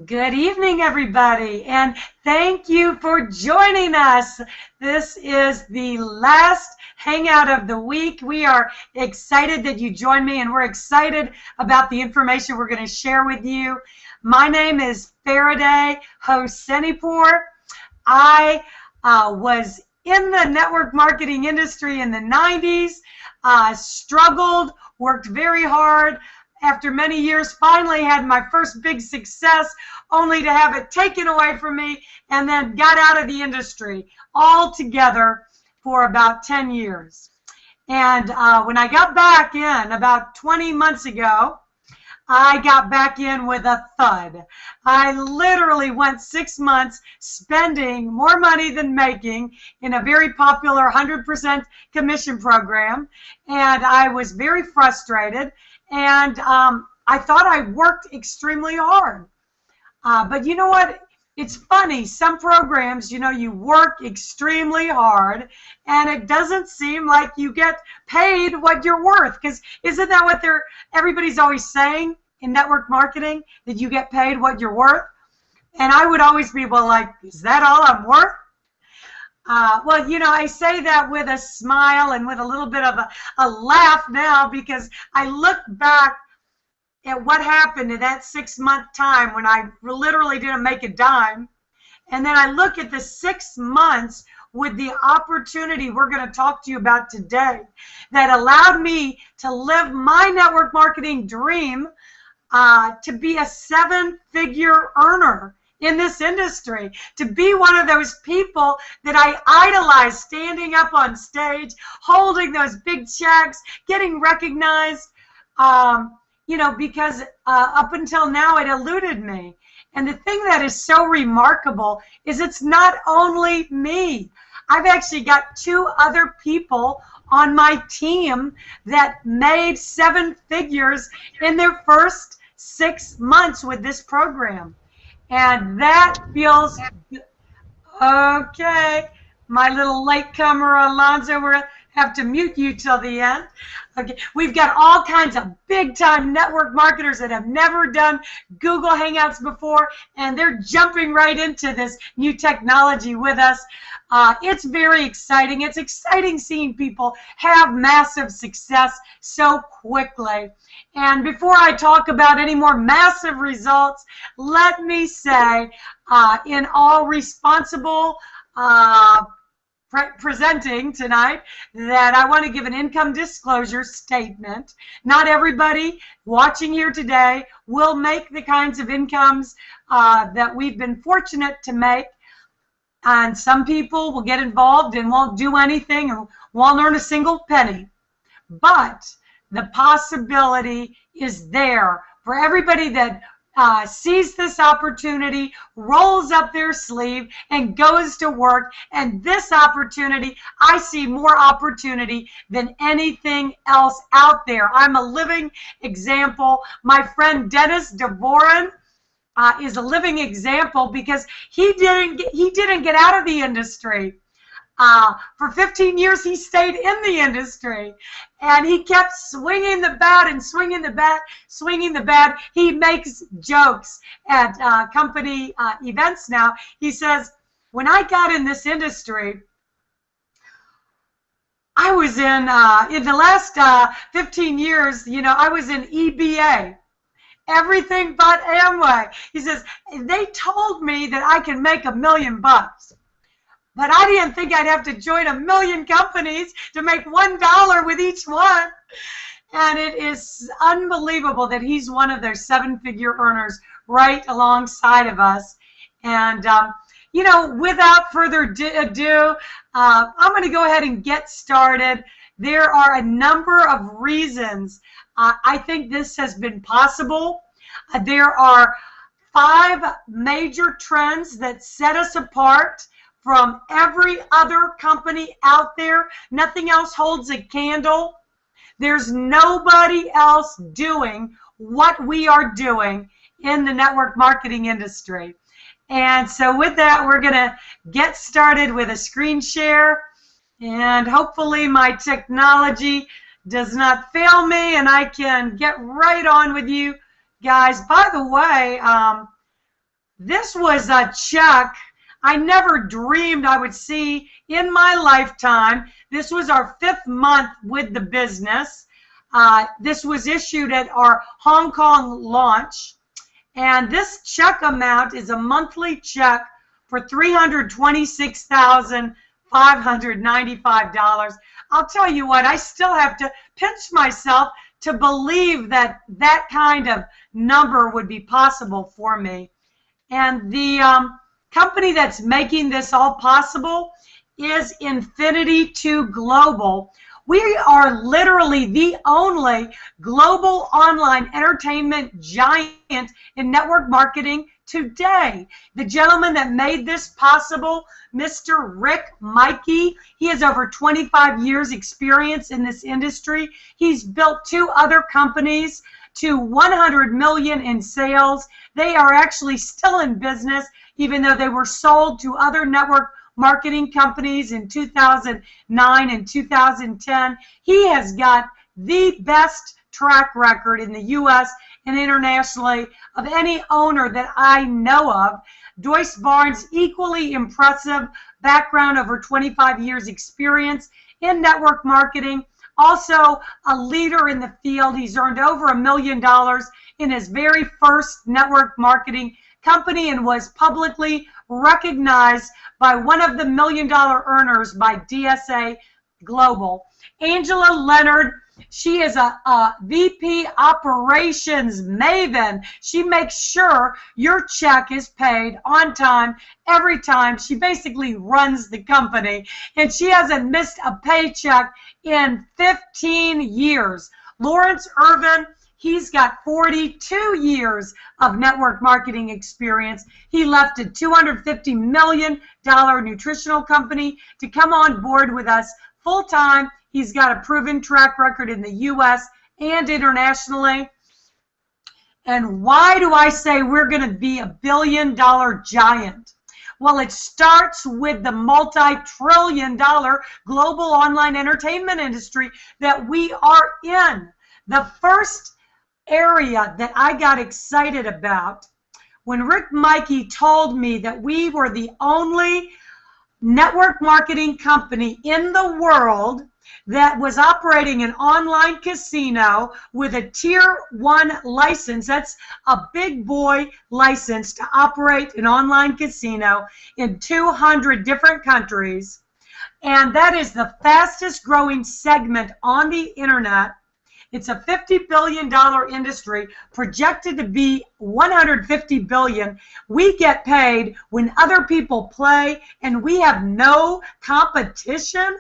Good evening, everybody, and thank you for joining us. This is the last hangout of the week. We are excited that you joined me, and we're excited about the information we're going to share with you. My name is Faraday Hosenipur. I was in the network marketing industry in the 90s, struggled, worked very hard. After many years, finally had my first big success, only to have it taken away from me, and then got out of the industry altogether for about 10 years. And when I got back in about 20 months ago, I got back in with a thud. I literally went 6 months spending more money than making in a very popular 100% commission program, and I was very frustrated. And I thought I worked extremely hard. But you know what? It's funny. Some programs, you work extremely hard, and it doesn't seem like you get paid what you're worth. Because isn't that what everybody's always saying in network marketing, that you get paid what you're worth? And I would always be, well, like, is that all I'm worth? Well, I say that with a smile and with a little bit of a laugh now, because I look back at what happened in that 6-month time when I literally didn't make a dime. And then I look at the 6 months with the opportunity we're going to talk to you about today that allowed me to live my network marketing dream, to be a 7-figure earner in this industry, to be one of those people that I idolize, standing up on stage, holding those big checks, getting recognized, because up until now it eluded me. And the thing that is so remarkable is it's not only me. I've actually got 2 other people on my team that made 7 figures in their first 6 months with this program. And that feels okay. My little latecomer Alonzo, we'll have to mute you till the end. Okay, we've got all kinds of big-time network marketers that have never done Google Hangouts before, and they're jumping right into this new technology with us. It's very exciting. It's exciting seeing people have massive success so quickly. And before I talk about any more massive results, let me say, in all responsible presenting tonight, that I want to give an income disclosure statement. Not everybody watching here today will make the kinds of incomes that we've been fortunate to make. And some people will get involved and won't do anything and won't earn a single penny. But the possibility is there for everybody that sees this opportunity, rolls up their sleeve, and goes to work. And this opportunity, I see more opportunity than anything else out there. I'm a living example. My friend Dennis DeVoren is a living example, because he didn't get out of the industry. For 15 years, he stayed in the industry, and he kept swinging the bat and swinging the bat, swinging the bat. He makes jokes at company events now. He says, when I got in this industry, I was in the last 15 years, I was in EBA. Everything but Amway. He says, they told me that I could make $1 million. But I didn't think I'd have to join 1 million companies to make $1 with each one. And it is unbelievable that he's one of those 7-figure earners right alongside of us. And, without further ado, I'm going to go ahead and get started. There are a number of reasons I think this has been possible. There are 5 major trends that set us apart from every other company out there. Nothing else holds a candle. There's nobody else doing what we are doing in the network marketing industry. And so with that, we're going to get started with a screen share. And hopefully my technology does not fail me and I can get right on with you guys. By the way, This was a check I never dreamed I would see in my lifetime. This was our 5th month with the business. This was issued at our Hong Kong launch. And this check amount is a monthly check for $326,595. I'll tell you what, I still have to pinch myself to believe that that kind of number would be possible for me. And the company that's making this all possible is I2g Global. We are literally the only global online entertainment giant in network marketing today. The gentleman that made this possible, Mr. Rick Mikey, he has over 25 years experience in this industry. He's built 2 other companies to 100 million in sales. They are actually still in business, even though they were sold to other network marketing companies in 2009 and 2010. He has got the best track record in the U.S. and internationally of any owner that I know of. Joyce Barnes, equally impressive background, over 25 years experience in network marketing. Also a leader in the field. He's earned over $1 million in his very first network marketing company and was publicly recognized by one of the $1 million earners by DSA Global. Angela Leonard, she is a VP operations maven. She makes sure your check is paid on time every time. She basically runs the company, and she hasn't missed a paycheck in 15 years. Lawrence Irvin, he's got 42 years of network marketing experience. He left a $250 million nutritional company to come on board with us full-time. He's got a proven track record in the U.S. and internationally. And why do I say we're going to be $1 billion giant? Well, it starts with the multi-trillion-dollar global online entertainment industry that we are in. The first area that I got excited about when Rick Mikey told me that we were the only network marketing company in the world that was operating an online casino with a Tier 1 license. That's a big boy license to operate an online casino in 200 different countries. And that is the fastest growing segment on the internet. It's a $50 billion industry, projected to be $150 billion. We get paid when other people play, and we have no competition.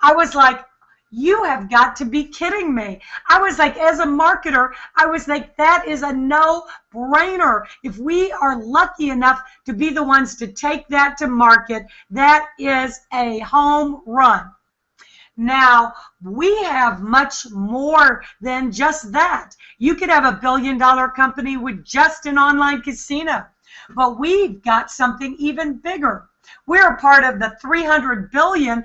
I was like, you have got to be kidding me. I was like, as a marketer, I was like, that is a no-brainer. If we are lucky enough to be the ones to take that to market, that is a home run. Now, we have much more than just that. You could have $1 billion company with just an online casino, but we've got something even bigger. We're a part of the $300 billion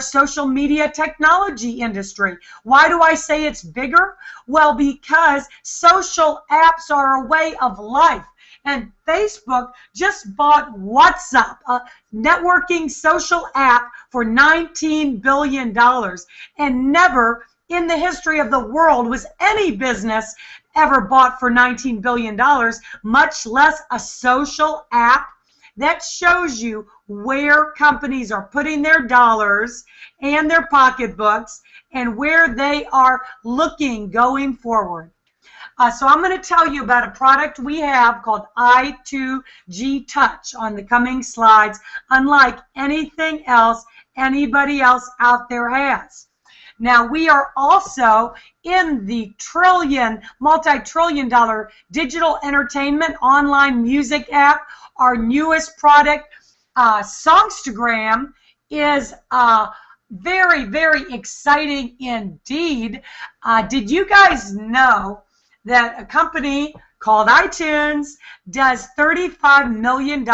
social media technology industry. Why do I say it's bigger? Well, because social apps are a way of life. And Facebook just bought WhatsApp, a networking social app, for $19 billion. And never in the history of the world was any business ever bought for $19 billion, much less a social app. That shows you where companies are putting their dollars and their pocketbooks and where they are looking going forward. So I'm going to tell you about a product we have called I2g Touch on the coming slides, unlike anything else anybody else out there has. Now, we are also in the multi-trillion dollar digital entertainment online music app. Our newest product, Songstagram, is very, very exciting indeed. Did you guys know that a company called iTunes does $35 million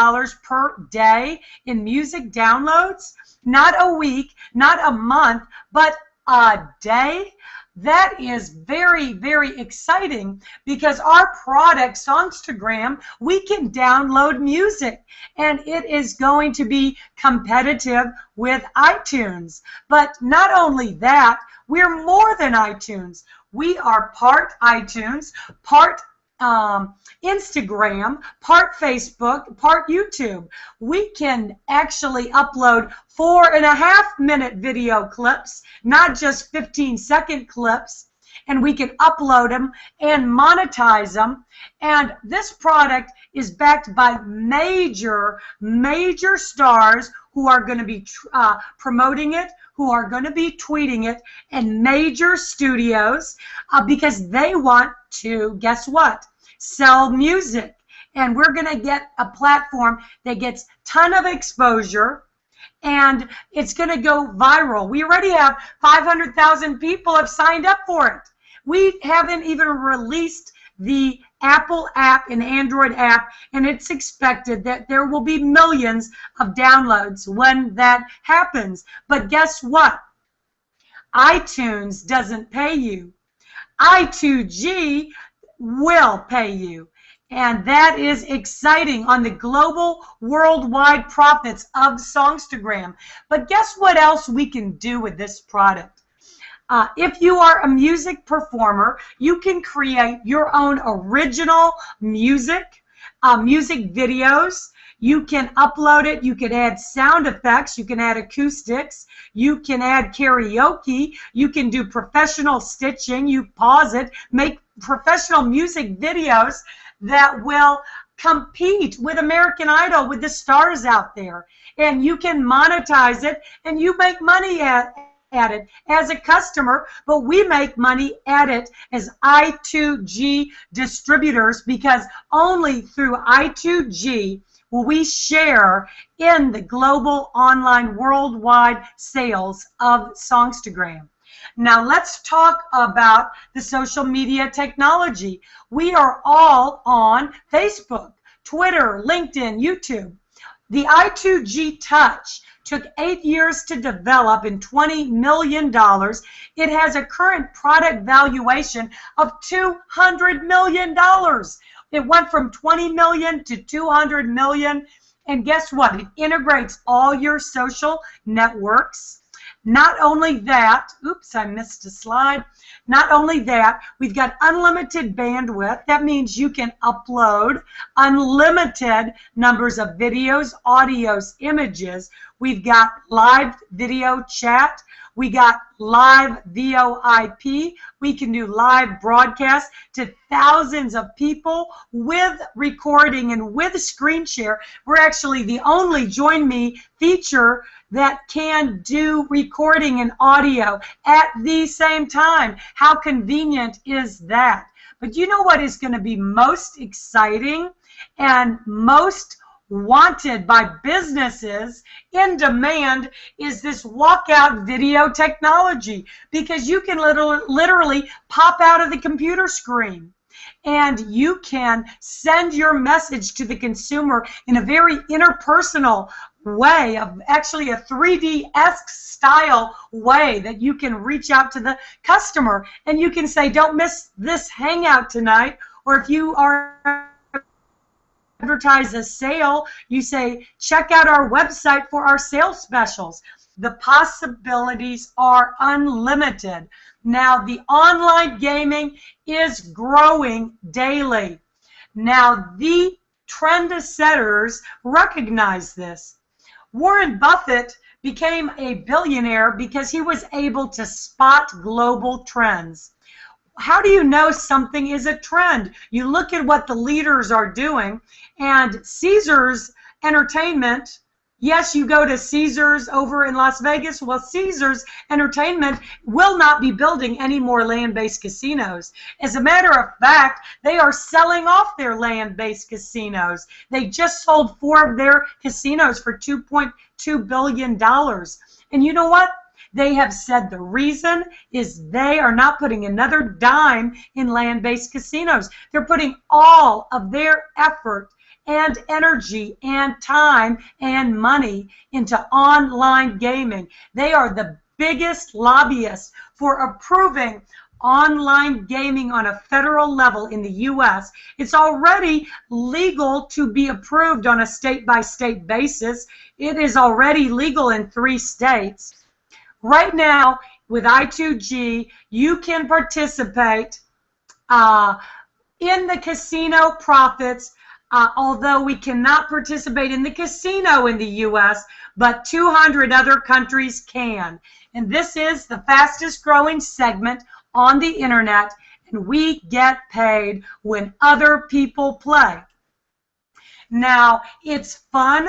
per day in music downloads? Not a week, not a month, but a day. that is very, very exciting because our product, Songstagram, we can download music and it is going to be competitive with iTunes. But not only that, we're more than iTunes. We are part iTunes, part Instagram, part Facebook, part YouTube. We can actually upload 4.5-minute video clips, not just 15-second clips, and we can upload them and monetize them. And this product is backed by major stars who are going to be promoting it, who are going to be tweeting it, and major studios because they want to, guess what? Sell music. And we're going to get a platform that gets a ton of exposure and it's going to go viral. We already have 500,000 people have signed up for it. We haven't even released the Apple app and Android app, and it's expected that there will be millions of downloads when that happens. But guess what? iTunes doesn't pay you. I2g will pay you. And that is exciting on the global worldwide profits of Songstagram. But guess what else we can do with this product? If you are a music performer, you can create your own original music, music videos. You can upload it. You can add sound effects. You can add acoustics. You can add karaoke. You can do professional stitching. You pause it, make professional music videos that will compete with American Idol, with the stars out there. And you can monetize it and you make money at it as a customer, but we make money at it as I2g distributors because only through I2g will we share in the global online worldwide sales of Songstagram. Now let's talk about the social media technology. We are all on Facebook, Twitter, LinkedIn, YouTube. The I2g Touch took 8 years to develop and $20 million. It has a current product valuation of $200 million. It went from 20 million to 200 million. And guess what? It integrates all your social networks. Not only that, oops, I missed a slide. Not only that, we've got unlimited bandwidth. That means you can upload unlimited numbers of videos, audios, images. We've got live video chat. We got live VoIP. We can do live broadcasts to thousands of people with recording and with screen share. We're actually the only Join Me feature that can do recording and audio at the same time. How convenient is that? But you know what is going to be most exciting and most wanted by businesses, in demand, is this walkout video technology, because you can literally pop out of the computer screen and you can send your message to the consumer in a very interpersonal way, of actually a 3D-esque style way that you can reach out to the customer and you can say, don't miss this hangout tonight. Or if you are advertise a sale, you say, check out our website for our sales specials. The possibilities are unlimited. Now, the online gaming is growing daily. Now, the trend setters recognize this. Warren Buffett became a billionaire because he was able to spot global trends. How do you know something is a trend? You look at what the leaders are doing, and Caesars Entertainment, yes, you go to Caesars over in Las Vegas. Well, Caesars Entertainment will not be building any more land-based casinos. As a matter of fact, they are selling off their land-based casinos. They just sold 4 of their casinos for $2.2 billion. And you know what? They have said the reason is they are not putting another dime in land-based casinos. They're putting all of their effort and energy and time and money into online gaming. They are the biggest lobbyists for approving online gaming on a federal level in the U.S. It's already legal to be approved on a state-by-state basis. It is already legal in 3 states. Right now, with I2g, you can participate in the casino profits, although we cannot participate in the casino in the U.S., but 200 other countries can. And this is the fastest growing segment on the internet, and we get paid when other people play. Now, it's fun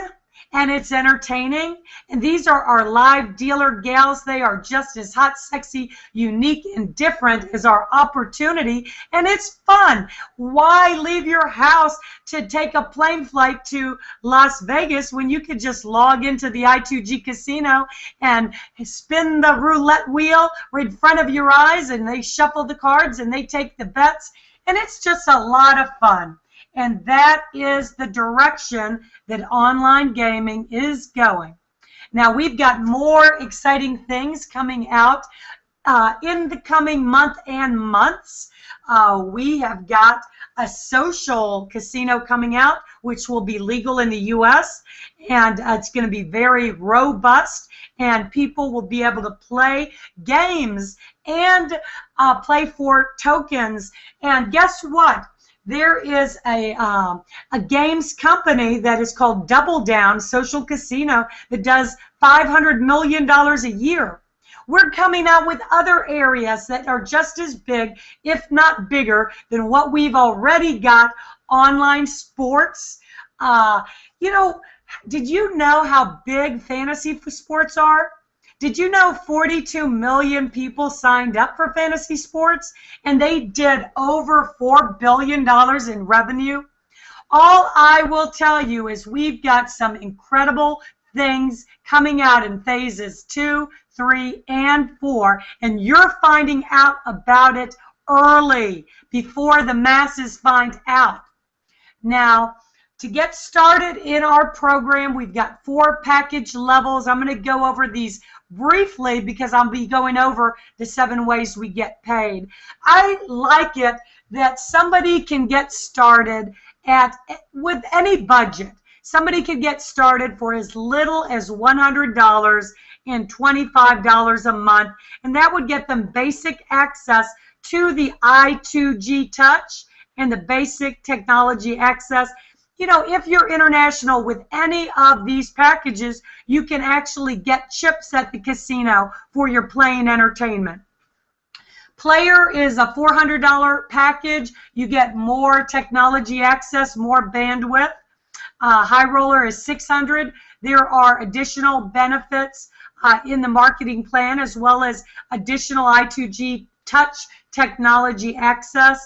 and it's entertaining, and these are our live dealer gals. They are just as hot, sexy, unique, and different as our opportunity, and it's fun. Why leave your house to take a plane flight to Las Vegas when you could just log into the I2g casino and spin the roulette wheel right in front of your eyes, and they shuffle the cards and they take the bets, and it's just a lot of fun. And that is the direction that online gaming is going. Now, we've got more exciting things coming out in the coming month and months. We have got a social casino coming out, which will be legal in the U.S., and it's going to be very robust, and people will be able to play games and play for tokens. And guess what? There is a games company that is called Double Down Social Casino that does $500 million a year. We're coming out with other areas that are just as big, if not bigger, than what we've already got. Online sports. You know, did you know how big fantasy sports are? Did you know 42 million people signed up for fantasy sports and they did over $4 billion in revenue? All I will tell you is we've got some incredible things coming out in phases 2, 3, and 4, and you're finding out about it early before the masses find out. Now, to get started in our program, we've got 4 package levels. I'm going to go over these briefly because I'll be going over the 7 ways we get paid. I like it that somebody can get started with any budget. Somebody could get started for as little as $100 and $25 a month, and that would get them basic access to the I2g Touch and the basic technology access. You know, if you're international with any of these packages, you can actually get chips at the casino for your playing entertainment. Player is a $400 package. You get more technology access, more bandwidth. High Roller is $600. There are additional benefits in the marketing plan, as well as additional I2g Touch technology access.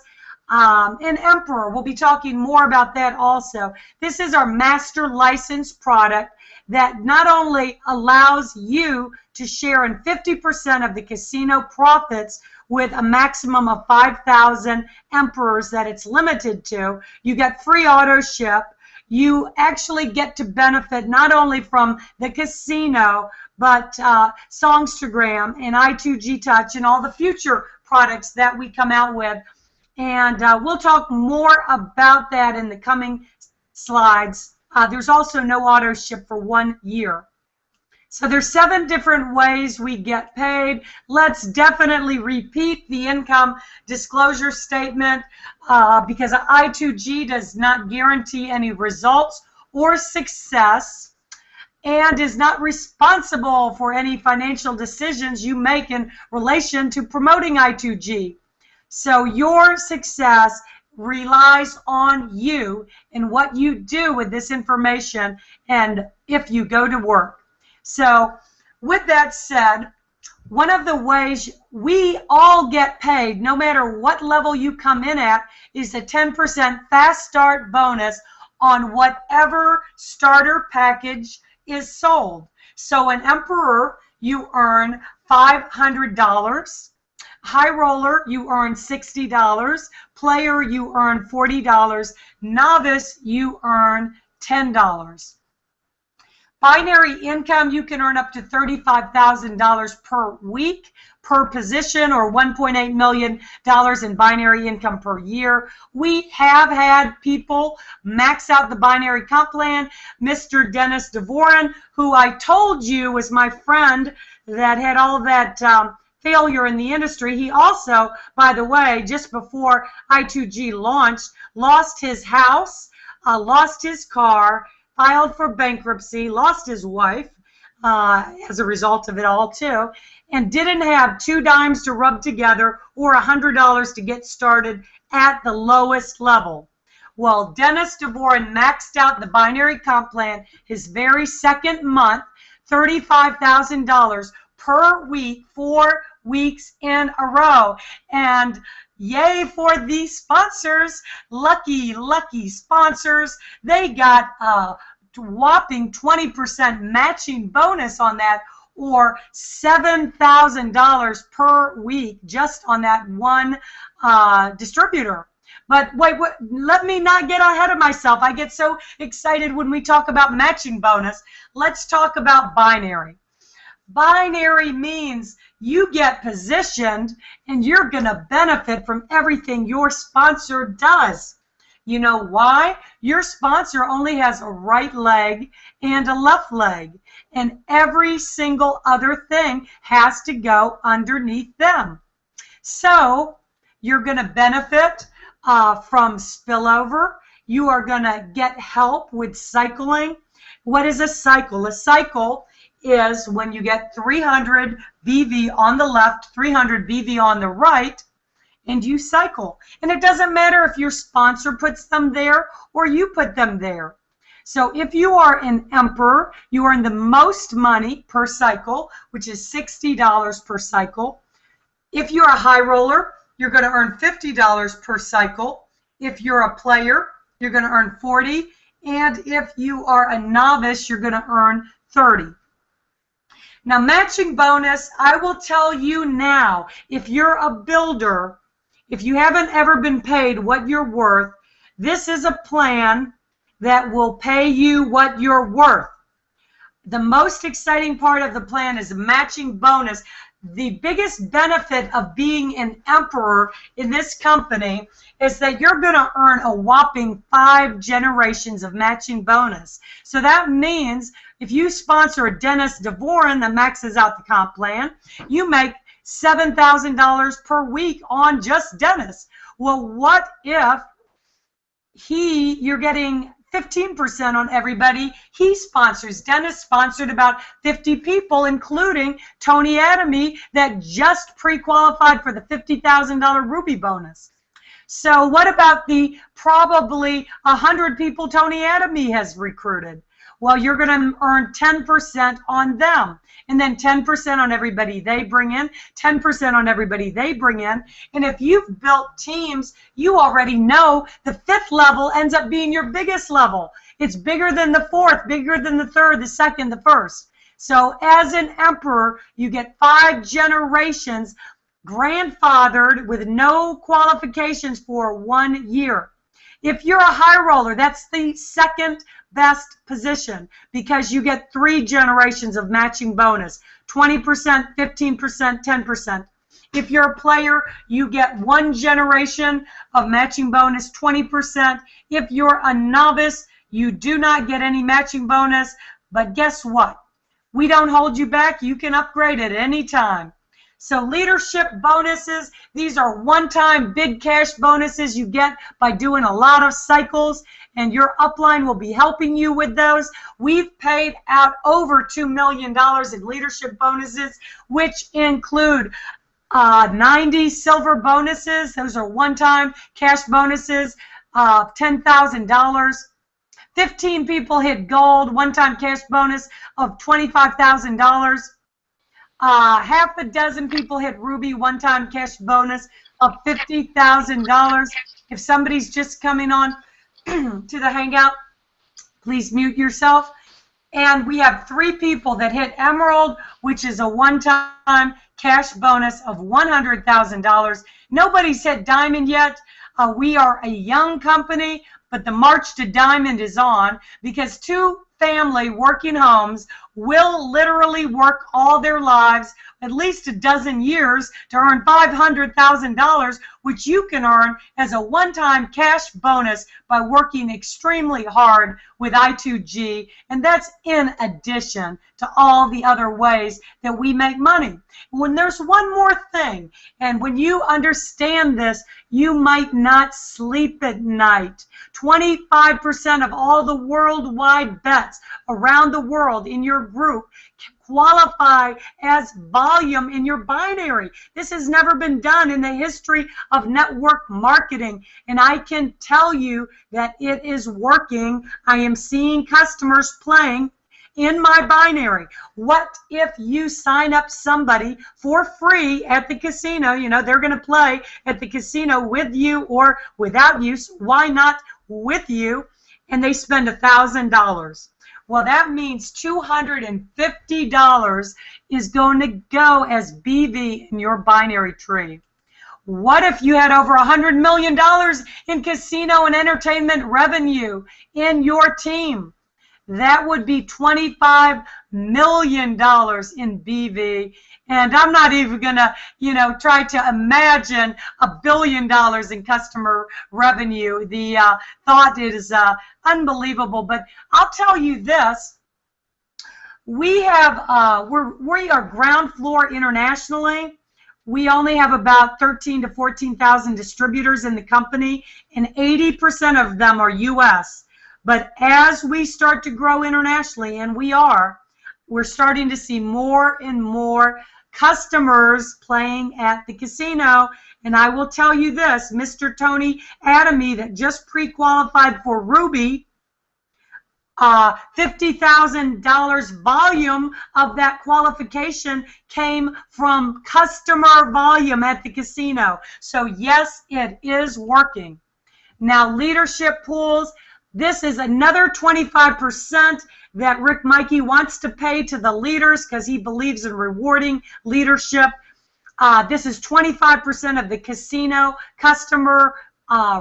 And Emperor, we'll be talking more about that also. This is our master license product that not only allows you to share in 50% of the casino profits with a maximum of 5,000 Emperors that it's limited to. You get free auto ship. You actually get to benefit not only from the casino, but Songstagram and I2g Touch and all the future products that we come out with. And we'll talk more about that in the coming slides. There's also no auto ship for 1 year. So there's 7 different ways we get paid. Let's definitely repeat the income disclosure statement because I2g does not guarantee any results or success and is not responsible for any financial decisions you make in relation to promoting I2g. So your success relies on you and what you do with this information and if you go to work. So with that said, one of the ways we all get paid, no matter what level you come in at, is a 10% fast start bonus on whatever starter package is sold. So an Emperor, you earn $500. High Roller, you earn $60. Player, you earn $40. Novice, you earn $10. Binary income, you can earn up to $35,000 per week per position, or $1.8 million in binary income per year. We have had people max out the binary comp plan. Mr. Dennis DeVoren, who I told you was my friend that had all that failure in the industry. He also, by the way, just before I2g launched, lost his house, lost his car, filed for bankruptcy, lost his wife as a result of it all too, and didn't have 2 dimes to rub together or $100 to get started at the lowest level. Well, Dennis DeVoren maxed out the binary comp plan his very second month, $35,000 per week, 4 weeks in a row. And yay for the sponsors, lucky sponsors. They got a whopping 20% matching bonus on that, or $7,000 per week just on that one distributor. But wait, let me not get ahead of myself. I get so excited when we talk about matching bonus. Let's talk about binary. Binary means you get positioned and you're going to benefit from everything your sponsor does. You know why? Your sponsor only has a right leg and a left leg, and every single other thing has to go underneath them. So you're going to benefit from spillover. You are going to get help with cycling. What is a cycle? A cycle is when you get 300 BV on the left, 300 BV on the right, and you cycle. And it doesn't matter if your sponsor puts them there or you put them there. So if you are an emperor, you earn the most money per cycle, which is $60 per cycle. If you're a high roller, you're going to earn $50 per cycle. If you're a player, you're going to earn $40. And if you are a novice, you're going to earn $30. Now, matching bonus, I will tell you now, if you're a builder, if you haven't ever been paid what you're worth, this is a plan that will pay you what you're worth. The most exciting part of the plan is matching bonus. The biggest benefit of being an emperor in this company is that you're going to earn a whopping 5 generations of matching bonus. So that means if you sponsor a Dennis DeVoren that maxes out the comp plan, you make $7,000 per week on just Dennis. Well, what if you're getting 15% on everybody he sponsors? Dennis sponsored about 50 people, including Tony Adamy, that just pre-qualified for the $50,000 Ruby bonus. So what about the probably 100 people Tony Adamy has recruited? Well, you're going to earn 10% on them, and then 10% on everybody they bring in, 10% on everybody they bring in. And if you've built teams, you already know the 5th level ends up being your biggest level. It's bigger than the 4th, bigger than the 3rd, the 2nd, the 1st. So as an emperor, you get 5 generations grandfathered with no qualifications for 1 year. If you're a high roller, that's the second best position because you get 3 generations of matching bonus, 20%, 15%, 10%. If you're a player, you get 1 generation of matching bonus, 20%. If you're a novice, you do not get any matching bonus, but guess what? We don't hold you back. You can upgrade at any time. So leadership bonuses, these are one-time big cash bonuses you get by doing a lot of cycles, and your upline will be helping you with those. We've paid out over $2 million in leadership bonuses, which include 90 silver bonuses. Those are one-time cash bonuses of $10,000. 15 people hit gold, one-time cash bonus of $25,000. Half a dozen people hit Ruby, one-time cash bonus of $50,000. If somebody's just coming on to the Hangout, please mute yourself. And we have 3 people that hit Emerald, which is a one-time cash bonus of $100,000. Nobody's hit Diamond yet. We are a young company, but the march to Diamond is on because 2 family working homes will literally work all their lives, at least a dozen years, to earn $500,000, which you can earn as a one-time cash bonus by working extremely hard with I2g. And that's in addition to all the other ways that we make money. When there's one more thing, and when you understand this, you might not sleep at night. 25% of all the worldwide bets around the world in your group qualify as volume in your binary. This has never been done in the history of network marketing, and I can tell you that it is working. I am seeing customers playing in my binary. What if you sign up somebody for free at the casino? You know, they're going to play at the casino with you or without you. So why not with you? And they spend $1,000. Well, that means $250 is going to go as BV in your binary tree. What if you had over $100 million in casino and entertainment revenue in your team? That would be $25 million in BV. And I'm not even going to, try to imagine $1 billion in customer revenue. The thought is unbelievable. But I'll tell you this. We are ground floor internationally. We only have about 13,000 to 14,000 distributors in the company, and 80% of them are U.S. But as we start to grow internationally, and we're starting to see more and more customers playing at the casino. And I will tell you this, Mr. Tony Adamy, that just pre-qualified for Ruby, $50,000 volume of that qualification came from customer volume at the casino. So yes, it is working. Now, leadership pools. This is another 25% that Rick Mikey wants to pay to the leaders because he believes in rewarding leadership. This is 25% of the casino customer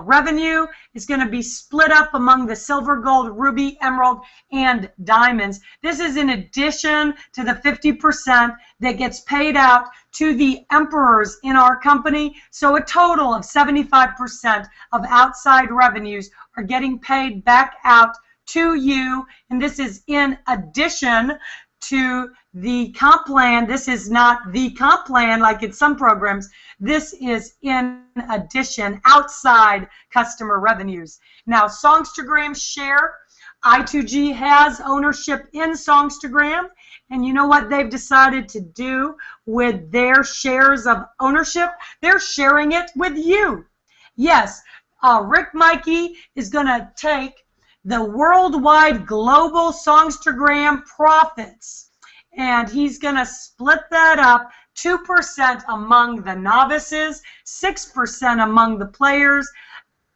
revenue. Is going to be split up among the silver, gold, ruby, emerald, and diamonds. This is in addition to the 50% that gets paid out to the emperors in our company. So a total of 75% of outside revenues are getting paid back out to you. And this is in addition to the comp plan. This is not the comp plan like in some programs. This is in addition, outside customer revenues. Now, Songstagram share. I2g has ownership in Songstagram. And you know what they've decided to do with their shares of ownership? They're sharing it with you. Yes, Rick Mikey is going to take the worldwide global Songstagram profits, and he's going to split that up 2% among the novices, 6% among the players,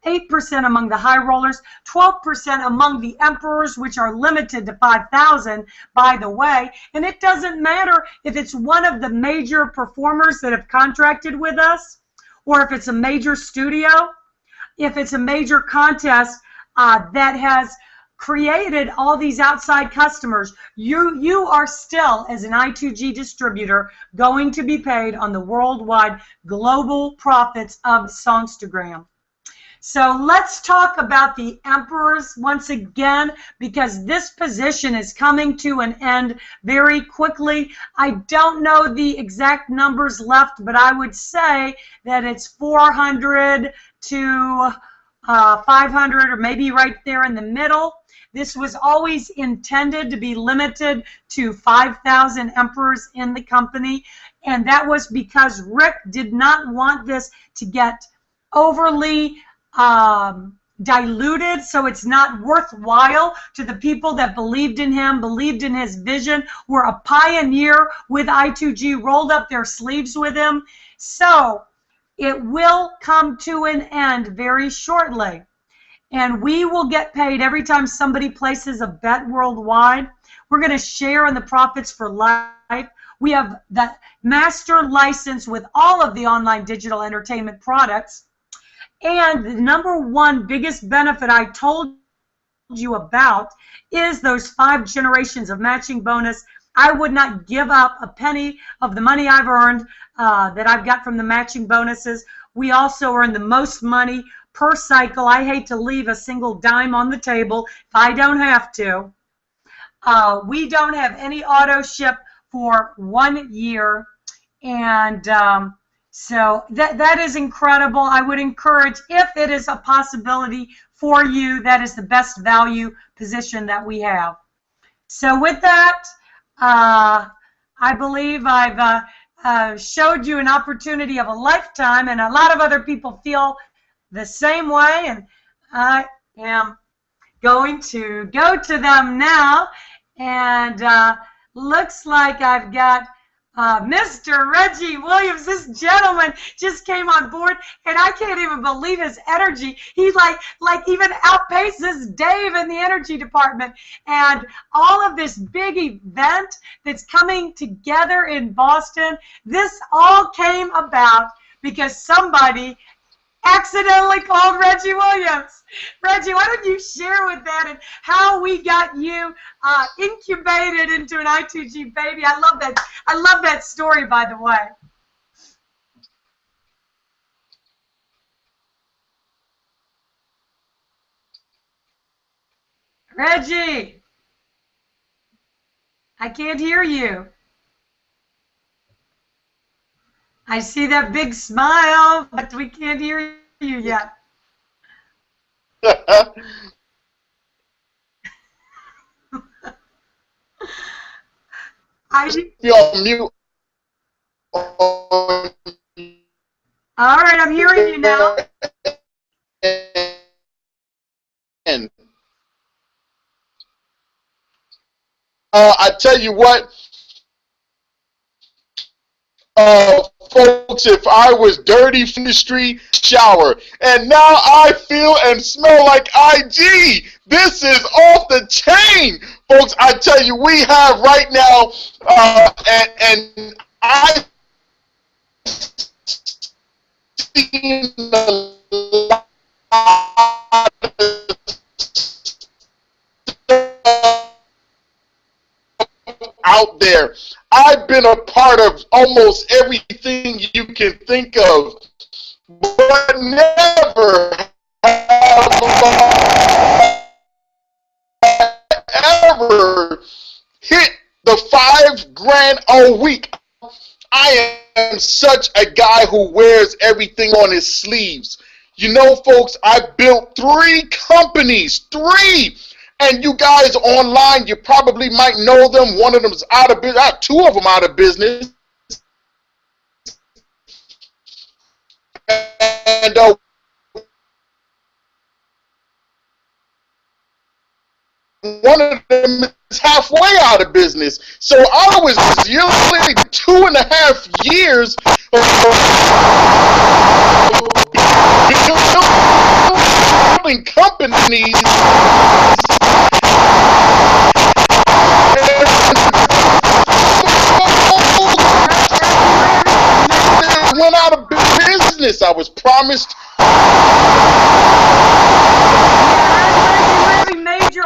8% among the high rollers, 12% among the emperors, which are limited to 5,000, by the way. And it doesn't matter if it's one of the major performers that have contracted with us, or if it's a major studio, if it's a major contest that has created all these outside customers. You are still, as an I2g distributor, going to be paid on the worldwide global profits of Songstagram. So let's talk about the emperors once again, because this position is coming to an end very quickly. I don't know the exact numbers left, but I would say that it's 400 to 500, or maybe right there in the middle. This was always intended to be limited to 5,000 emperors in the company, and that was because Rick did not want this to get overly diluted, so it's not worthwhile to the people that believed in him, believed in his vision, were a pioneer with I2g, rolled up their sleeves with him. So it will come to an end very shortly. And we will get paid every time somebody places a bet worldwide. We're going to share in the profits for life. We have the master license with all of the online digital entertainment products. And the number one biggest benefit I told you about is those 5 generations of matching bonus. I would not give up a penny of the money I've earned that I've got from the matching bonuses. We also earn the most money per cycle. I hate to leave a single dime on the table if I don't have to. We don't have any auto ship for 1 year. And so that is incredible. I would encourage, if it is a possibility for you, that is the best value position that we have. So with that, I believe I've showed you an opportunity of a lifetime, and a lot of other people feel the same way, and I am going to go to them now, and looks like I've got Mr. Reggie Williams. This gentleman just came on board, and I can't even believe his energy. He's like even outpaces Dave in the energy department. And all of this big event that's coming together in Boston, this all came about because somebody accidentally called Reggie Williams. Reggie, why don't you share with that and how we got you incubated into an I2g baby? I love that. I love that story, by the way. Reggie, I can't hear you. I see that big smile, but we can't hear you yet. You're on mute. All right, I'm hearing you now. I tell you what, folks, if I was dirty from the street, shower. And now I feel and smell like I2g. This is off the chain. Folks, I tell you, we have right now, and I've seen a lot out there. I've been a part of almost everything you can think of, but never have ever hit the $5 grand a week. I am such a guy who wears everything on his sleeves. You know, folks, I built 3 companies, 3. And you guys online, you probably might know them. One of them is out of business. 2 of them out of business. And one of them is halfway out of business. So I was usually 2.5 years building companies. Went out of business. I was promised.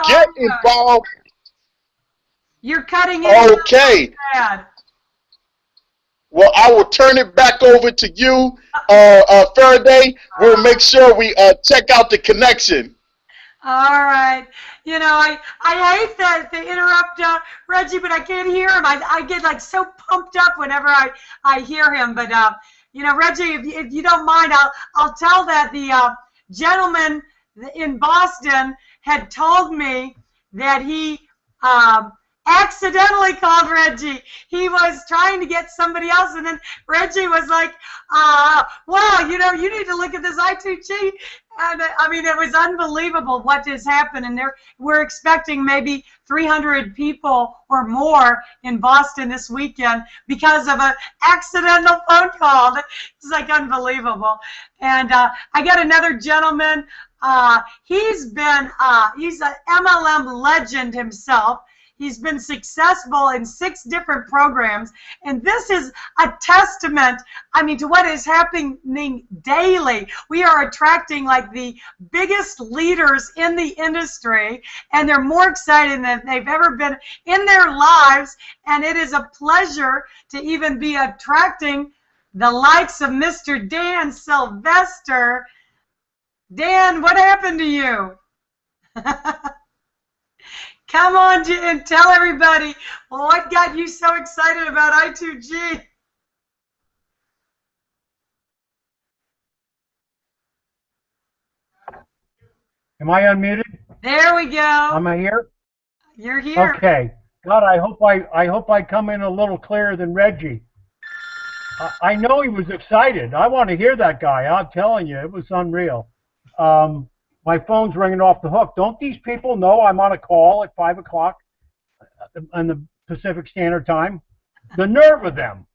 Get involved. You're cutting in. Okay. Well, I will turn it back over to you, Faraday. We'll make sure we check out the connection. All right. You know, I hate that to interrupt Reggie, but I can't hear him. I get like so pumped up whenever I hear him. But you know, Reggie, if you don't mind, I'll tell that the gentleman in Boston had told me that he accidentally called Reggie. He was trying to get somebody else, and then Reggie was like, wow, you know, you need to look at this I2g. And I mean, it was unbelievable what has happened, and we're expecting maybe 300 people or more in Boston this weekend because of an accidental phone call. It's like unbelievable. And I got another gentleman. He's an MLM legend himself. He's been successful in 6 different programs. And this is a testament, I mean, to what is happening daily. We are attracting like the biggest leaders in the industry, and they're more excited than they've ever been in their lives. And it is a pleasure to even be attracting the likes of Mr. Dan Sylvester. Dan, what happened to you? Come on and tell everybody what got you so excited about I2g. Am I unmuted? There we go. Am I here? You're here. Okay. God, I hope I come in a little clearer than Reggie. I know he was excited. I want to hear that guy. I'm telling you, it was unreal. My phone's ringing off the hook. Don't these people know I'm on a call at 5 o'clock in the Pacific Standard Time? The nerve of them.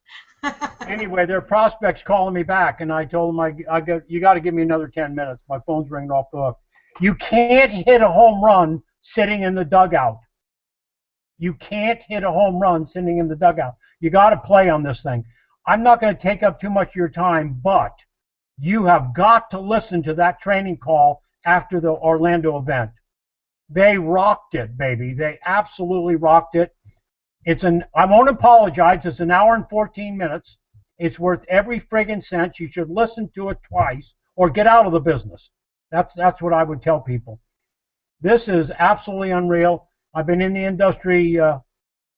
Anyway, their prospects calling me back, and I told them, you got to give me another 10 minutes. My phone's ringing off the hook. You can't hit a home run sitting in the dugout. You can't hit a home run sitting in the dugout. You got to play on this thing. I'm not going to take up too much of your time, but you have got to listen to that training call after the Orlando event. They rocked it, baby. They absolutely rocked it. I won't apologize. It's an hour and 14 minutes. It's worth every friggin' cent. You should listen to it twice or get out of the business. That's what I would tell people. This is absolutely unreal. I've been in the industry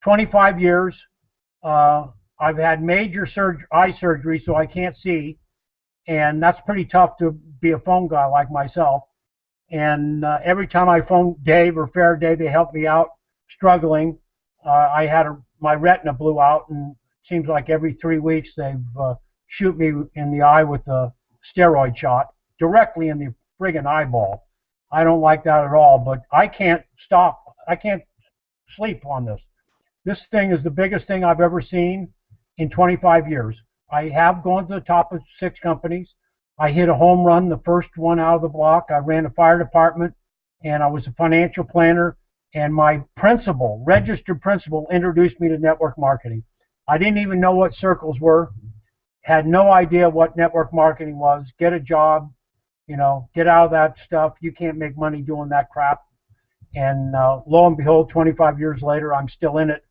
25 years. I've had major eye surgery, so I can't see. And that's pretty tough to be a phone guy like myself. And every time I phone Dave or Faraday, they help me out struggling. I had my retina blew out, and it seems like every 3 weeks they've shoot me in the eye with a steroid shot directly in the friggin' eyeball. I don't like that at all, but I can't stop. I can't sleep on this. This thing is the biggest thing I've ever seen in 25 years. I have gone to the top of 6 companies. I hit a home run, the first one out of the block. I ran a fire department, and I was a financial planner. And my principal, registered principal, introduced me to network marketing. I didn't even know what circles were, had no idea what network marketing was. Get a job, get out of that stuff. You can't make money doing that crap. And lo and behold, 25 years later, I'm still in it.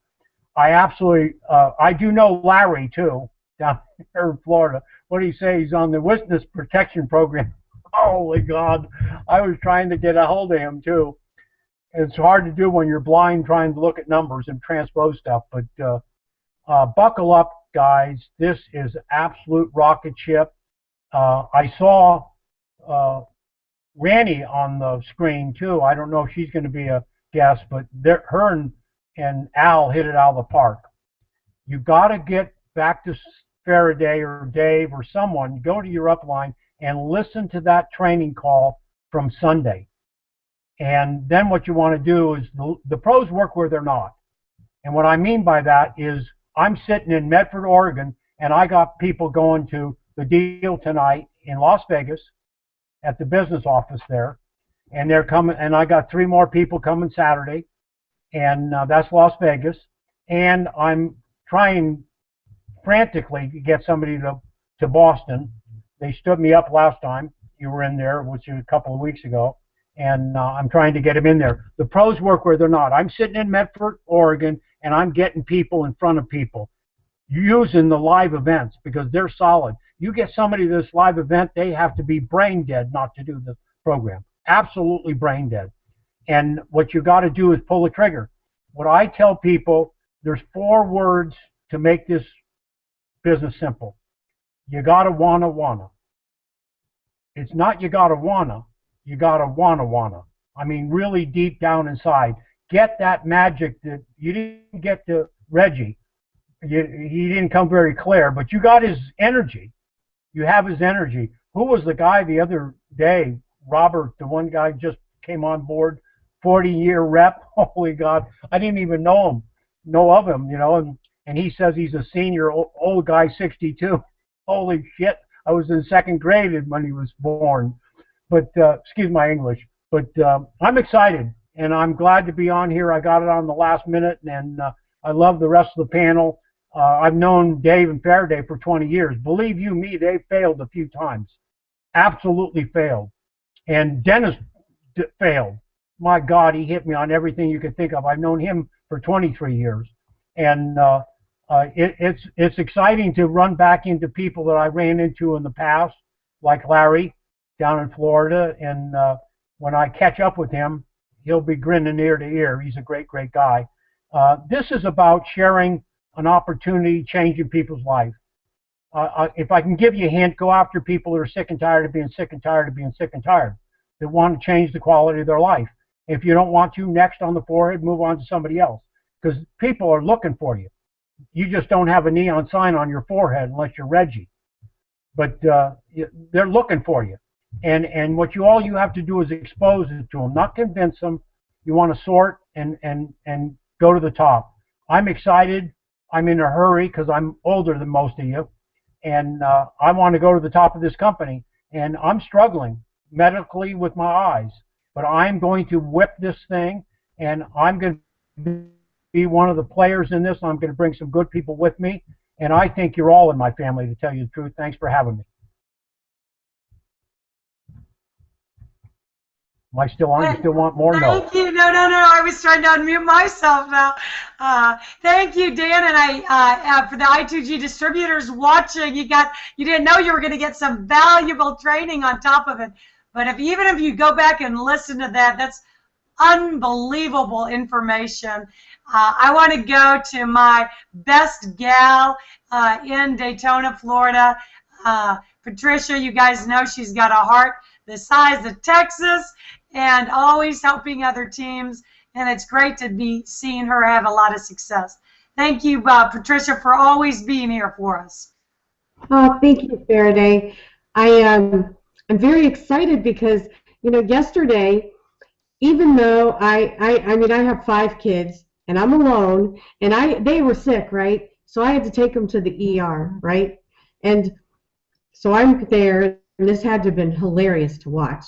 I do know Larry, too, down here in Florida. What do you say? He's on the witness protection program. Holy God. I was trying to get a hold of him, too. It's hard to do when you're blind trying to look at numbers and transpose stuff. But buckle up, guys. This is absolute rocket ship. I saw Randy on the screen, too. I don't know if she's going to be a guest, but her and Al hit it out of the park. You got to get back to Faraday or Dave or someone, go to your upline and listen to that training call from Sunday. And then what you want to do is the pros work where they're not. And what I mean by that is I'm sitting in Medford, Oregon, and I got people going to the deal tonight in Las Vegas at the business office there. And they're coming, and I got 3 more people coming Saturday, and that's Las Vegas. And I'm trying frantically to get somebody to Boston. They stood me up last time you were in there, which was a couple of weeks ago. And I'm trying to get them in there. The pros work where they're not. I'm sitting in Medford, Oregon, and I'm getting people in front of people using the live events because they're solid. You get somebody to this live event, they have to be brain dead not to do the program. Absolutely brain dead. And what you got to do is pull the trigger. What I tell people, there's 4 words to make this business simple. You got to wanna. It's not you got to wanna. You got to wanna. I mean, really deep down inside. Get that magic that you didn't get to Reggie. He didn't come very clear, but you got his energy. You have his energy. Who was the guy the other day? Robert, the one guy just came on board, 40-year rep. Holy God. I didn't even know of him, and he says he's a senior, old guy, 62. Holy shit. I was in 2nd grade when he was born. But excuse my English, but I'm excited. and I'm glad to be on here. I got it on the last minute, and I love the rest of the panel. I've known Dave and Faraday for 20 years. Believe you me, they failed a few times. Absolutely failed. And Dennis failed. My God, he hit me on everything you could think of. I've known him for 23 years. And it's exciting to run back into people that I ran into in the past, like Larry down in Florida. And when I catch up with him, he'll be grinning ear to ear. He's a great, great guy. This is about sharing an opportunity, changing people's life. If I can give you a hint, go after people that are sick and tired of being sick and tired of being sick and tired, that want to change the quality of their life. If you don't want to, next on the forehead, move on to somebody else, because people are looking for you. You just don't have a neon sign on your forehead unless you're Reggie. But they're looking for you. And what all you have to do is expose it to them, not convince them. You want to sort and go to the top. I'm excited. I'm in a hurry because I'm older than most of you. And I want to go to the top of this company. And I'm struggling medically with my eyes. But I'm going to whip this thing, and I'm going to be one of the players in this. I'm going to bring some good people with me. And I think you're all in my family, to tell you the truth. Thanks for having me. Am I still on? You still want more? No. Thank you. No. I was trying to unmute myself now. Thank you, Dan, and for the I2g distributors watching. You didn't know you were going to get some valuable training on top of it. But even if you go back and listen to that, that's unbelievable information. I want to go to my best gal in Daytona, Florida. Patricia, you guys know she's got a heart the size of Texas and always helping other teams. And it's great to be seeing her have a lot of success. Thank you, Patricia, for always being here for us. Oh, thank you, Faraday. I'm very excited because, yesterday, even though I mean, I have 5 kids and I'm alone, and they were sick, right? So I had to take them to the ER, right? And so I'm there, and this had to have been hilarious to watch.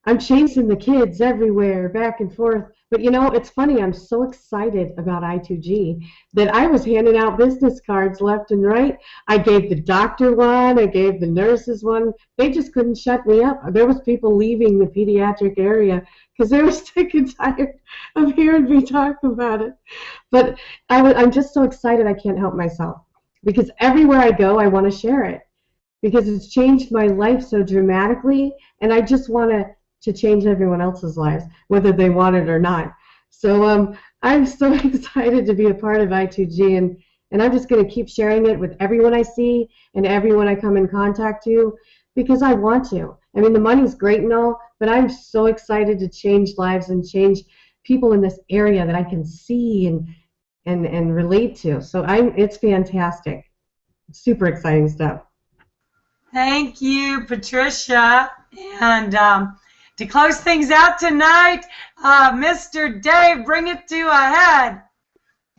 I'm chasing the kids everywhere, back and forth. But it's funny, I'm so excited about I2g that I was handing out business cards left and right. I gave the doctor one, I gave the nurses one. They just couldn't shut me up. There was people leaving the pediatric area because they were sick and tired of hearing me talk about it. But I'm just so excited I can't help myself, because everywhere I go, I want to share it, because it's changed my life so dramatically, and I just want to change everyone else's lives, whether they want it or not. So I'm so excited to be a part of I2g, and I'm just going to keep sharing it with everyone I see and everyone I come in contact to, because I want to. I mean, the money's great and all, but I'm so excited to change lives and change people in this area that I can see and relate to. So it's fantastic. Super exciting stuff. Thank you, Patricia. And to close things out tonight, Mr. Dave, bring it to a head.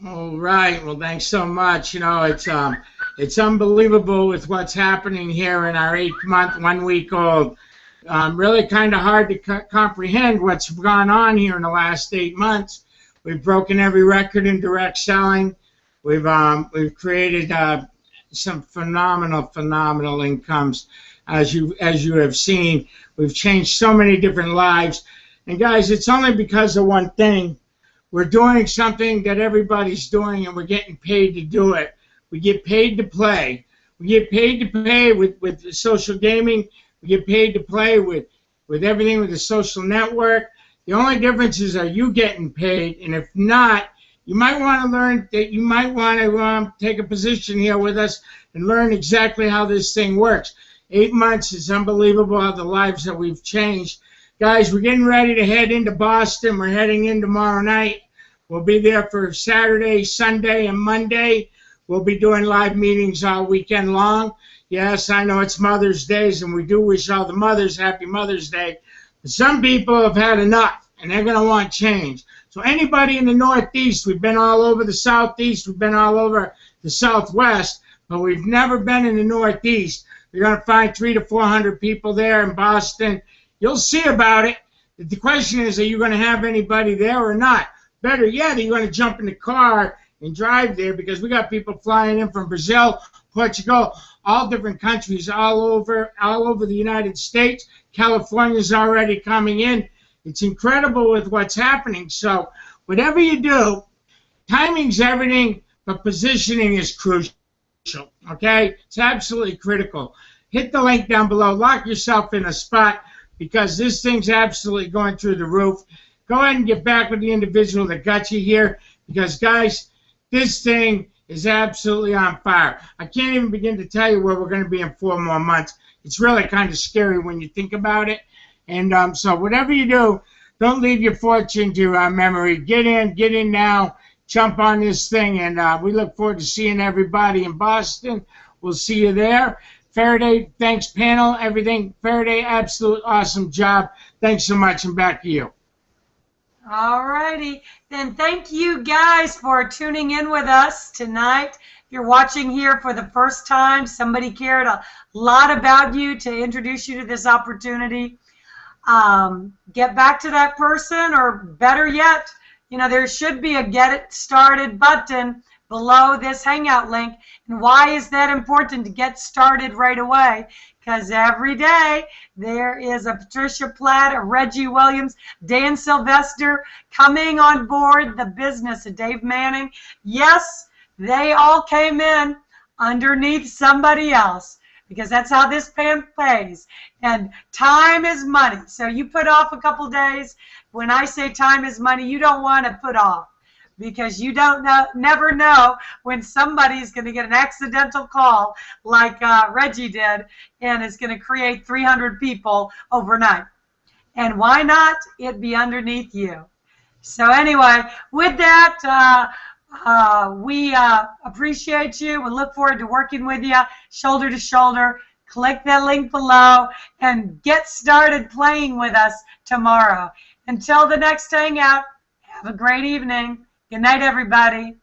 All right. Well, thanks so much. It's unbelievable with what's happening here in our 8-month, 1-week-old. Really kind of hard to comprehend what's gone on here in the last 8 months. We've broken every record in direct selling. We've created some phenomenal incomes, as you have seen. We've changed so many different lives. And guys, it's only because of one thing. We're doing something that everybody's doing, and we're getting paid to do it. We get paid to play. We get paid to play with social gaming. We get paid to play with everything with the social network. The only difference is, are you getting paid? And if not, you might want to learn that you might want to take a position here with us and learn exactly how this thing works. 8 months is unbelievable how the lives that we've changed. Guys, we're getting ready to head into Boston. We're heading in tomorrow night. We'll be there for Saturday, Sunday, and Monday. We'll be doing live meetings all weekend long. Yes, I know it's Mother's Day, and we do wish all the mothers happy Mother's Day. But some people have had enough, and they're going to want change. So anybody in the Northeast, we've been all over the Southeast, we've been all over the Southwest, but we've never been in the Northeast. You're going to find 300 to 400 people there in Boston. You'll see about it. The question is, are you going to have anybody there or not? Better yet, are you going to jump in the car and drive there? Because we got people flying in from Brazil, Portugal, all different countries, all over the United States. California's already coming in. It's incredible with what's happening. So whatever you do, timing's everything, but positioning is crucial. Okay? It's absolutely critical. Hit the link down below. Lock yourself in a spot because this thing's absolutely going through the roof. Go ahead and get back with the individual that got you here because, guys, this thing is absolutely on fire. I can't even begin to tell you where we're going to be in 4 more months. It's really kind of scary when you think about it. And so whatever you do, don't leave your fortune to memory. Get in now. Jump on this thing. And we look forward to seeing everybody in Boston. We'll see you there. Faraday, thanks, panel, everything. Faraday, absolute awesome job. Thanks so much, and back to you. All righty. Then thank you guys for tuning in with us tonight. If you're watching here for the first time, somebody cared a lot about you to introduce you to this opportunity. Get back to that person, or better yet, there should be a get it started button below this hangout link. And why is that important to get started right away? Because every day there is a Patricia Platt, a Reggie Williams, Dan Sylvester coming on board the business of Dave Manning. Yes, they all came in underneath somebody else, because that's how this pan pays. And time is money. So you put off a couple days. When I say time is money, you don't want to put off, because you never know when somebody's going to get an accidental call like Reggie did, and it's going to create 300 people overnight. And why not it be underneath you? So anyway, with that, we appreciate you. We look forward to working with you shoulder to shoulder. Click that link below and get started playing with us tomorrow. Until the next hangout, have a great evening. Good night, everybody.